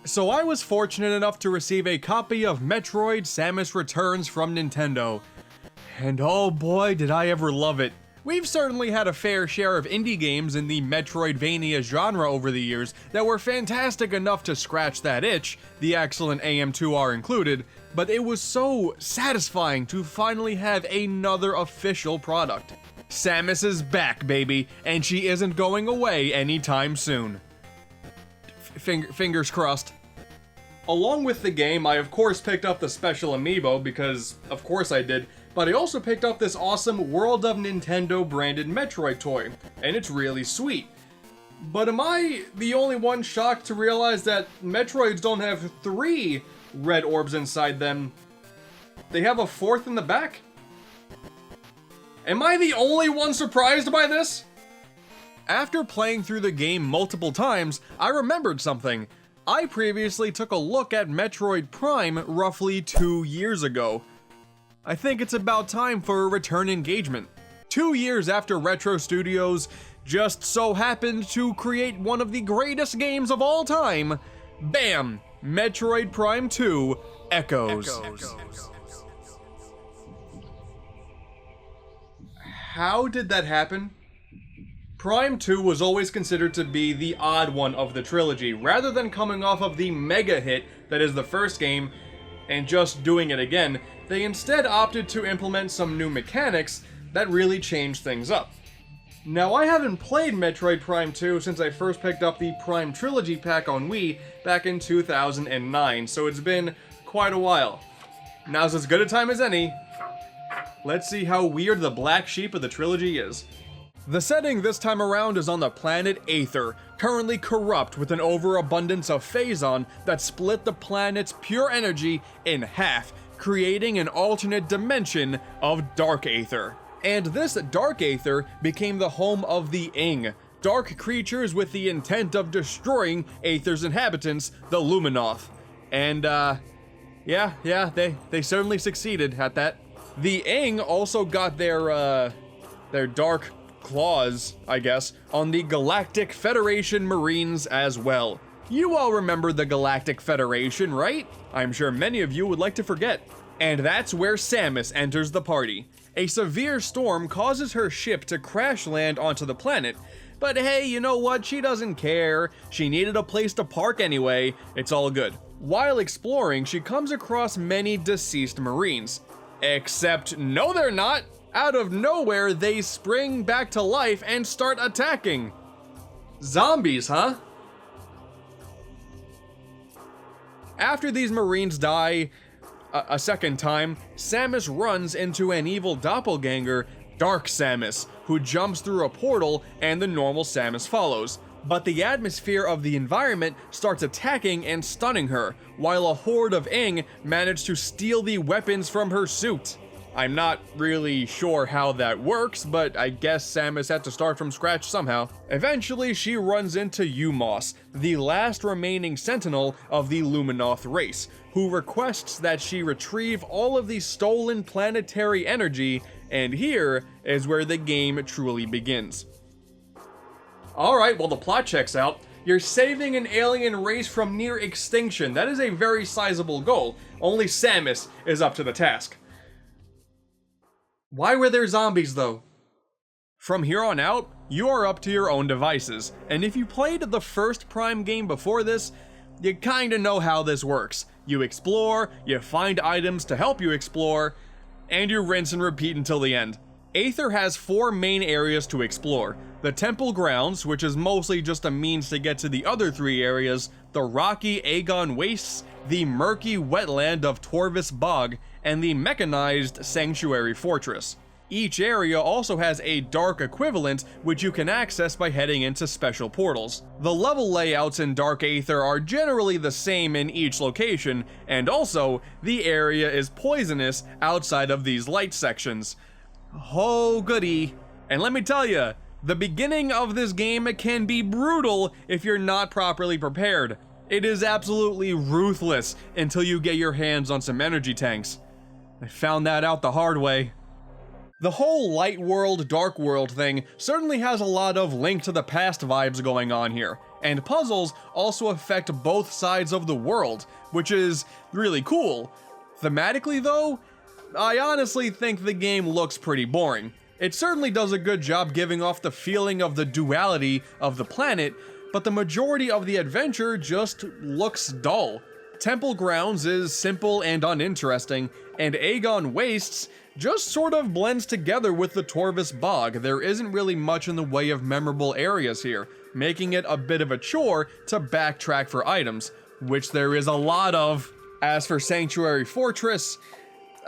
So I was fortunate enough to receive a copy of Metroid Samus Returns from Nintendo. And oh boy, did I ever love it. We've certainly had a fair share of indie games in the Metroidvania genre over the years that were fantastic enough to scratch that itch, the excellent AM2R included, but it was so satisfying to finally have another official product. Samus is back, baby, and she isn't going away anytime soon. Fingers crossed. Along with the game, I of course picked up the special amiibo, because of course I did, but I also picked up this awesome World of Nintendo branded Metroid toy, and it's really sweet. But am I the only one shocked to realize that Metroids don't have 3 red orbs inside them? They have a 4th in the back? Am I the only one surprised by this? After playing through the game multiple times, I remembered something. I previously took a look at Metroid Prime roughly 2 years ago. I think it's about time for a return engagement. 2 years after Retro Studios just so happened to create one of the greatest games of all time, bam! Metroid Prime 2 Echoes. How did that happen? Prime 2 was always considered to be the odd one of the trilogy, rather than coming off of the mega hit that is the first game and just doing it again. They instead opted to implement some new mechanics that really changed things up. Now, I haven't played Metroid Prime 2 since I first picked up the Prime Trilogy pack on Wii back in 2009, so it's been quite a while. Now's as good a time as any. Let's see how weird the black sheep of the trilogy is. The setting this time around is on the planet Aether, currently corrupt with an overabundance of Phazon that split the planet's pure energy in half, creating an alternate dimension of Dark Aether. And this Dark Aether became the home of the Ing, dark creatures with the intent of destroying Aether's inhabitants, the Luminoth. And yeah, they certainly succeeded at that. The Ing also got their dark claws, I guess, on the Galactic Federation Marines as well. You all remember the Galactic Federation, right? I'm sure many of you would like to forget. And that's where Samus enters the party. A severe storm causes her ship to crash land onto the planet, but hey, you know what? She doesn't care. She needed a place to park anyway. It's all good. While exploring, she comes across many deceased Marines. Except, no they're not! Out of nowhere, they spring back to life and start attacking. Zombies, huh? After these Marines die a second time, Samus runs into an evil doppelganger, Dark Samus, who jumps through a portal and the normal Samus follows. But the atmosphere of the environment starts attacking and stunning her, while a horde of Ing manage to steal the weapons from her suit. I'm not really sure how that works, but I guess Samus had to start from scratch somehow. Eventually, she runs into Umos, the last remaining sentinel of the Luminoth race, who requests that she retrieve all of the stolen planetary energy, and here is where the game truly begins. Alright, well the plot checks out. You're saving an alien race from near extinction. That is a very sizable goal. Only Samus is up to the task. Why were there zombies though? From here on out, you are up to your own devices, and if you played the first Prime game before this, you kinda know how this works. You explore, you find items to help you explore, and you rinse and repeat until the end. Aether has 4 main areas to explore. The Temple Grounds, which is mostly just a means to get to the other 3 areas, the rocky Aegon Wastes, the murky wetland of Torvis Bog, and the mechanized Sanctuary Fortress. Each area also has a dark equivalent, which you can access by heading into special portals. The level layouts in Dark Aether are generally the same in each location, and also, the area is poisonous outside of these light sections. Oh goody. And let me tell you, the beginning of this game can be brutal if you're not properly prepared. It is absolutely ruthless until you get your hands on some energy tanks. I found that out the hard way. The whole light world, dark world thing certainly has a lot of Link to the Past vibes going on here, and puzzles also affect both sides of the world, which is really cool. Thematically though, I honestly think the game looks pretty boring. It certainly does a good job giving off the feeling of the duality of the planet, but the majority of the adventure just looks dull. Temple Grounds is simple and uninteresting, and Aegon Wastes just sort of blends together with the Torvus Bog. There isn't really much in the way of memorable areas here, making it a bit of a chore to backtrack for items, which there is a lot of. As for Sanctuary Fortress,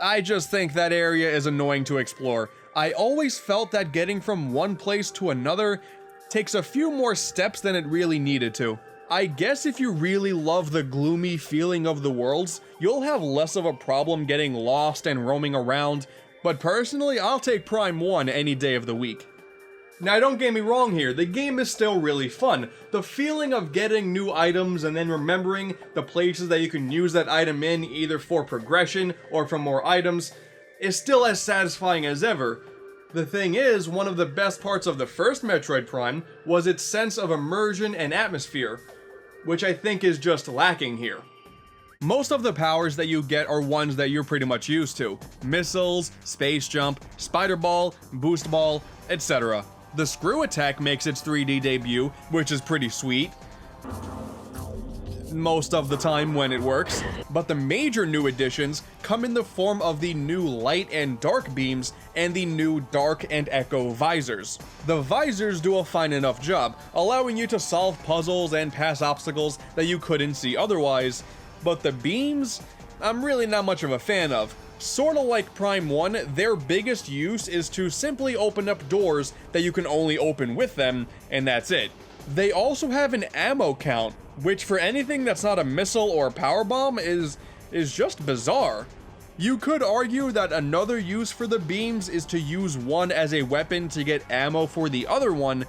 I just think that area is annoying to explore. I always felt that getting from one place to another takes a few more steps than it really needed to. I guess if you really love the gloomy feeling of the worlds, you'll have less of a problem getting lost and roaming around, but personally, I'll take Prime 1 any day of the week. Now don't get me wrong here, the game is still really fun. The feeling of getting new items and then remembering the places that you can use that item in, either for progression or for more items, is still as satisfying as ever. The thing is, one of the best parts of the first Metroid Prime was its sense of immersion and atmosphere, which I think is just lacking here. Most of the powers that you get are ones that you're pretty much used to. Missiles, space jump, spider ball, boost ball, etc. The screw attack makes its 3D debut, which is pretty sweet. Most of the time when it works, but the major new additions come in the form of the new light and dark beams and the new dark and echo visors. The visors do a fine enough job, allowing you to solve puzzles and pass obstacles that you couldn't see otherwise, but the beams, I'm really not much of a fan of. Sorta like Prime 1, their biggest use is to simply open up doors that you can only open with them, and that's it. They also have an ammo count, which for anything that's not a missile or a power bomb is just bizarre. You could argue that another use for the beams is to use one as a weapon to get ammo for the other one,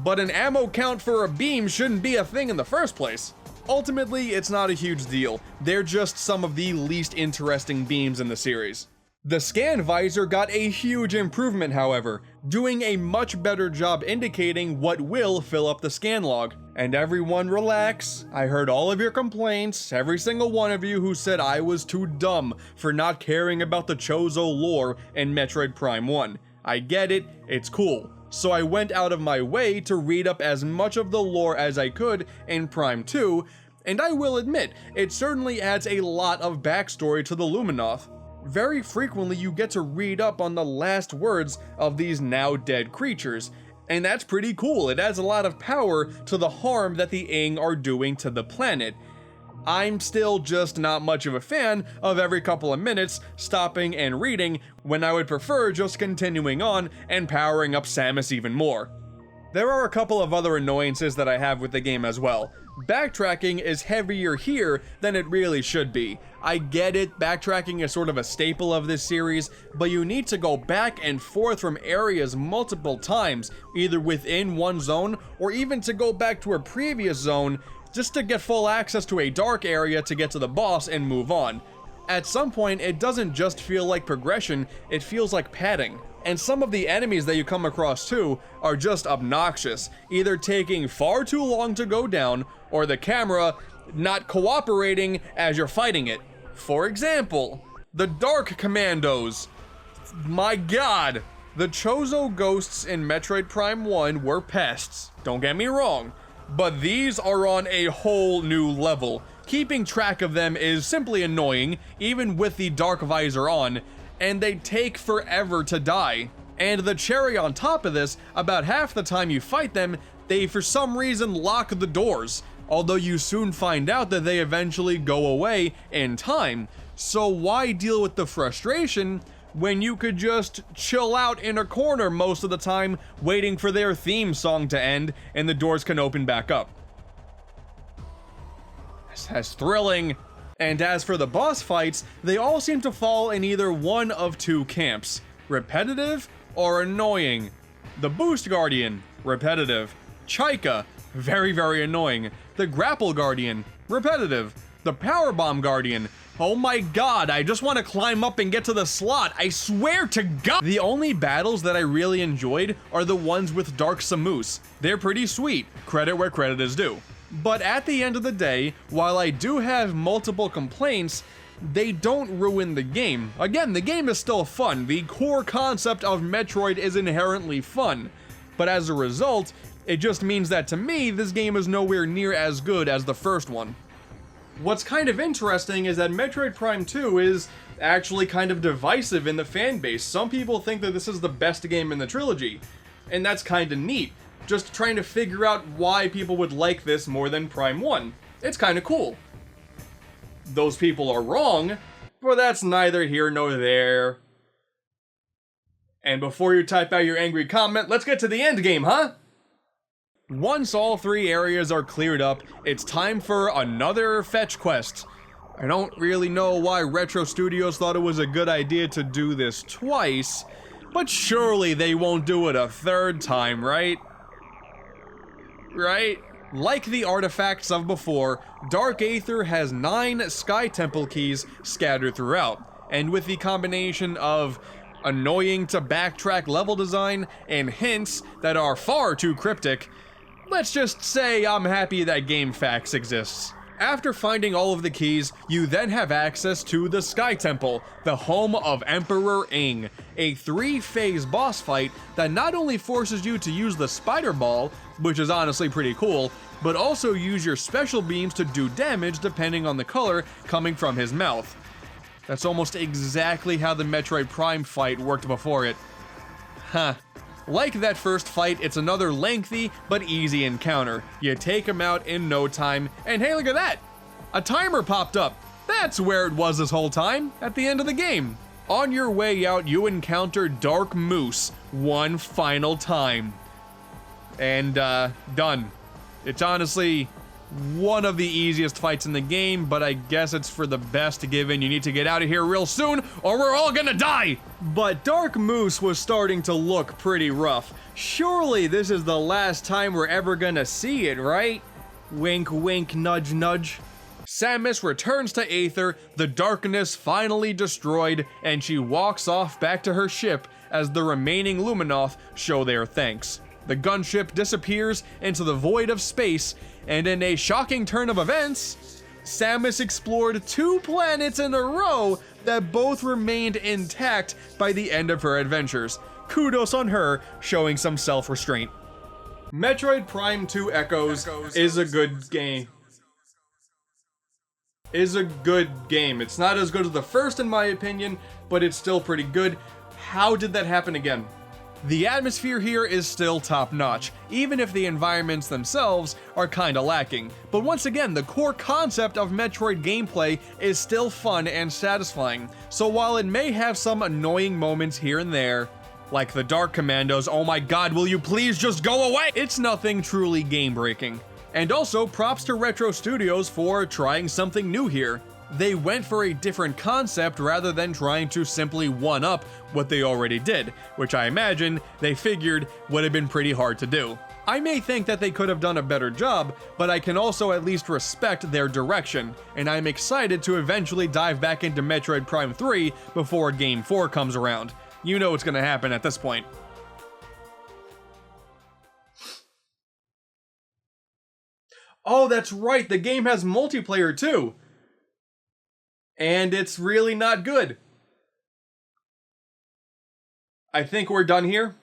but an ammo count for a beam shouldn't be a thing in the first place. Ultimately, it's not a huge deal. They're just some of the least interesting beams in the series. The scan visor got a huge improvement, however, doing a much better job indicating what will fill up the scan log. And everyone relax, I heard all of your complaints, every single one of you who said I was too dumb for not caring about the Chozo lore in Metroid Prime 1. I get it, it's cool. So I went out of my way to read up as much of the lore as I could in Prime 2, and I will admit, it certainly adds a lot of backstory to the Luminoth. Very frequently you get to read up on the last words of these now dead creatures, and that's pretty cool. It adds a lot of power to the harm that the Ing are doing to the planet. I'm still just not much of a fan of every couple of minutes stopping and reading when I would prefer just continuing on and powering up Samus even more. There are a couple of other annoyances that I have with the game as well. Backtracking is heavier here than it really should be. I get it, backtracking is sort of a staple of this series, but you need to go back and forth from areas multiple times, either within one zone or even to go back to a previous zone just to get full access to a dark area to get to the boss and move on. At some point, it doesn't just feel like progression, it feels like padding. And some of the enemies that you come across too are just obnoxious, either taking far too long to go down, or the camera not cooperating as you're fighting it. For example, the Dark Commandos. My god! The Chozo ghosts in Metroid Prime 1 were pests, don't get me wrong, but these are on a whole new level. Keeping track of them is simply annoying, even with the dark visor on, and they take forever to die. And the cherry on top of this, about half the time you fight them, they for some reason lock the doors, although you soon find out that they eventually go away in time. So why deal with the frustration when you could just chill out in a corner most of the time waiting for their theme song to end and the doors can open back up? That's thrilling. And as for the boss fights, they all seem to fall in either one of two camps: repetitive or annoying. The Boost Guardian, repetitive. Chaika, very annoying. The Grapple Guardian, repetitive. The Power Bomb Guardian, Oh my god, I just want to climb up and get to the slot, I swear to god! The only battles that I really enjoyed are the ones with Dark Samus. They're pretty sweet, credit where credit is due. But at the end of the day, while I do have multiple complaints, they don't ruin the game. Again, the game is still fun. The core concept of Metroid is inherently fun. But as a result, it just means that to me, this game is nowhere near as good as the first one. What's kind of interesting is that Metroid Prime 2 is actually kind of divisive in the fan base. Some people think that this is the best game in the trilogy, and that's kind of neat. Just trying to figure out why people would like this more than Prime 1. It's kind of cool. Those people are wrong, but that's neither here nor there. And before you type out your angry comment, let's get to the end game, huh? Once all 3 areas are cleared up, it's time for another fetch quest. I don't really know why Retro Studios thought it was a good idea to do this twice, but surely they won't do it a 3rd time, right? Right? Like the artifacts of before, Dark Aether has 9 Sky Temple keys scattered throughout, and with the combination of annoying to backtrack level design and hints that are far too cryptic, let's just say I'm happy that GameFAQs exists. After finding all of the keys, you then have access to the Sky Temple, the home of Emperor Ing, a 3-phase boss fight that not only forces you to use the Spider Ball, which is honestly pretty cool, but also use your special beams to do damage depending on the color coming from his mouth. That's almost exactly how the Metroid Prime fight worked before it. Huh. Like that first fight, it's another lengthy but easy encounter. You take him out in no time, and hey, look at that! A timer popped up! That's where it was this whole time, at the end of the game. On your way out, you encounter Dark Moose one final time. And, done. It's honestly one of the easiest fights in the game, but I guess it's for the best given you need to get out of here real soon or we're all gonna die! But Dark Moose was starting to look pretty rough. Surely this is the last time we're ever gonna see it, right? Wink wink nudge nudge. Samus returns to Aether, the darkness finally destroyed, and she walks off back to her ship as the remaining Luminoth show their thanks. The gunship disappears into the void of space, and in a shocking turn of events, Samus explored 2 planets in a row that both remained intact by the end of her adventures. Kudos on her, showing some self-restraint. Metroid Prime 2 Echoes is a good game. It's not as good as the first in my opinion, but it's still pretty good. How did that happen again? The atmosphere here is still top-notch, even if the environments themselves are kinda lacking. But once again, the core concept of Metroid gameplay is still fun and satisfying. So while it may have some annoying moments here and there, like the Dark Commandos, oh my god, will you please just go away? It's nothing truly game-breaking. And also, props to Retro Studios for trying something new here. They went for a different concept rather than trying to simply one-up what they already did, which I imagine they figured would have been pretty hard to do. I may think that they could have done a better job, but I can also at least respect their direction, and I'm excited to eventually dive back into Metroid Prime 3 before Game 4 comes around. You know what's gonna happen at this point. Oh, that's right, the game has multiplayer too! And it's really not good. I think we're done here.